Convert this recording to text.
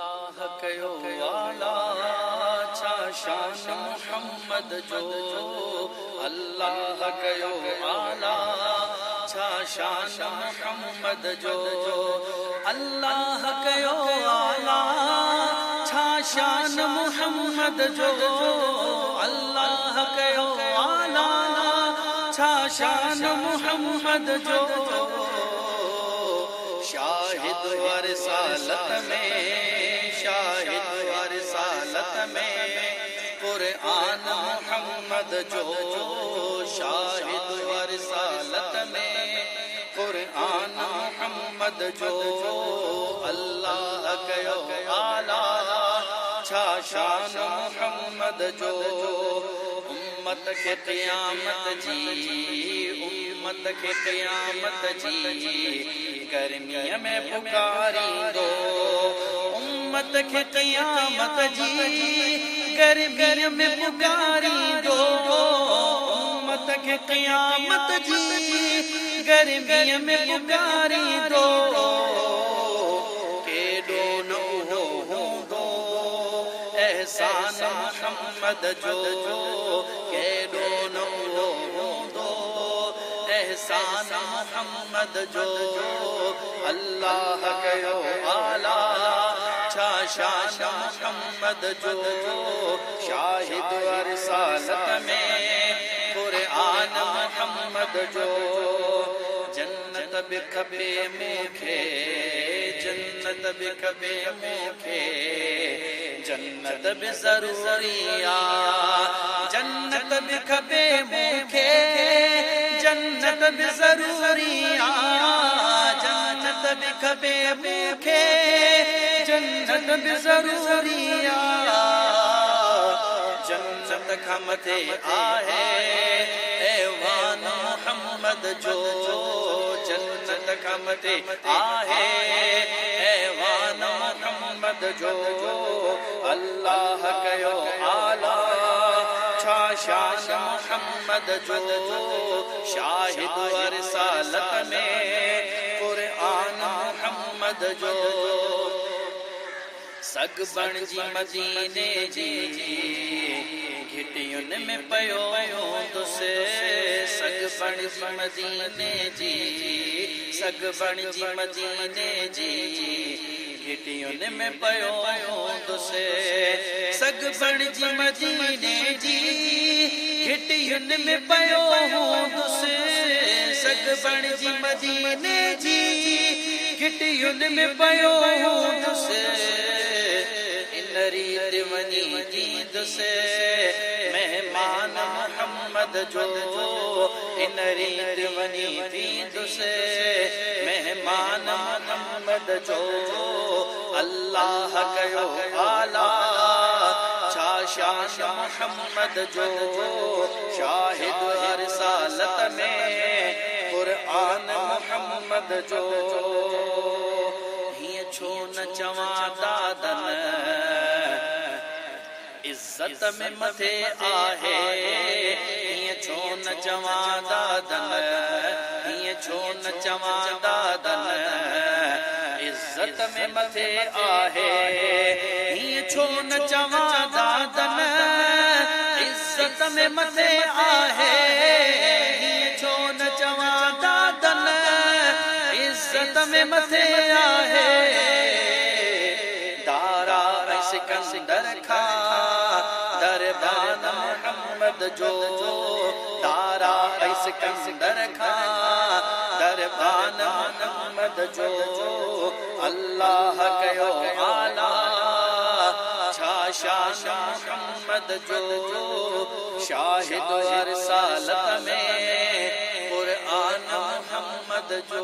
अल्लाह कयो आला छा शान मुहम्मद जो। अल्लाह कयो आला छा शान मुहम्मद जो। अल्लाह कयो आला छा शान मुहम्मद जो। अल्लाह कयो आला छा शान मुहम्मद जो। शाहिद वरसालत में, शाहिद वरसालत में कुरआन मुहम्मद जो। शाहिद वरसालत में कुरआन मुहम्मद जो। अल्लाह कयो आला छा शान मुहम्मद जो। उम्मत के क़यामत जी, उम्मत के क़यामत जी गर्मिया में पुकारी दो। उम्मत के क़यामत जी गर्मिया में पुकारी दो। उम्मत के क़यामत जी गर्मिया में पुकारी दो। के दोनों हो दो एहसान मुहम्मद जो। के दोनों हो दो एहसान मुहम्मद जो। अल्लाह कयो आला छा शान मुहम्मद जो। शाहिद वरसालत में कुरआन मुहम्मद जो। जन्नत भी खपे मूंखे, जन्नत भी खपे मूंखे, जन्नत भी ज़रूरी आ। जन्नत भी खपे मूंखे, जन्नत भी ज़रूरी आ। जन्नत भी खपे मूंखे, जन्नत भी ज़रूरी आ। जन्नत खां मथे आहे ऐवान मुहम्मद जो। जन्नत खां मथे आहे ऐवान मुहम्मद जो। अल्लाह कयो आला छा शान मुहम्मद जो। शाहिद वरसालत में कुरआन मुहम्मद जो। सग बणजी मदीने जी घिटियुनि में पयो दुसे। सग बणजी मदीने जी, सग बणजी मदीने जी घिटियुनि में पयो दुसे। सग बणजी मदीने जी घिटियुनि में पयो दुसे। सग बणजी मदीने जी घिटियुनि में पयो दुसे। इन रीत वनी ईद से मेहमान मुहम्मद जो। इन रीत वनी ईद से मेहमान मुहम्मद जो। अल्लाह कयो आला छा शान मुहम्मद जो। शाहिद वरसालत में कुरआन मुहम्मद जो। हिय छो न चवां दादन इज्जत में मथे आहे। हिय छो न चवां दादन, हिय छो न चवां दादन इज्जत में मथे आहे। हिय छो न चवां दादन इज्जत में मथे आहे। हिय छो न चवां दादन इज्जत में मथे आहे। दारा सिकंदर खां दरबान मुहम्मद जो। दारा सिकंदर खां दरबान मुहम्मद जो। अल्लाह कयो आला छा शान मुहम्मद जो। शाहिद वरसालत में कुरआन मुहम्मद जो।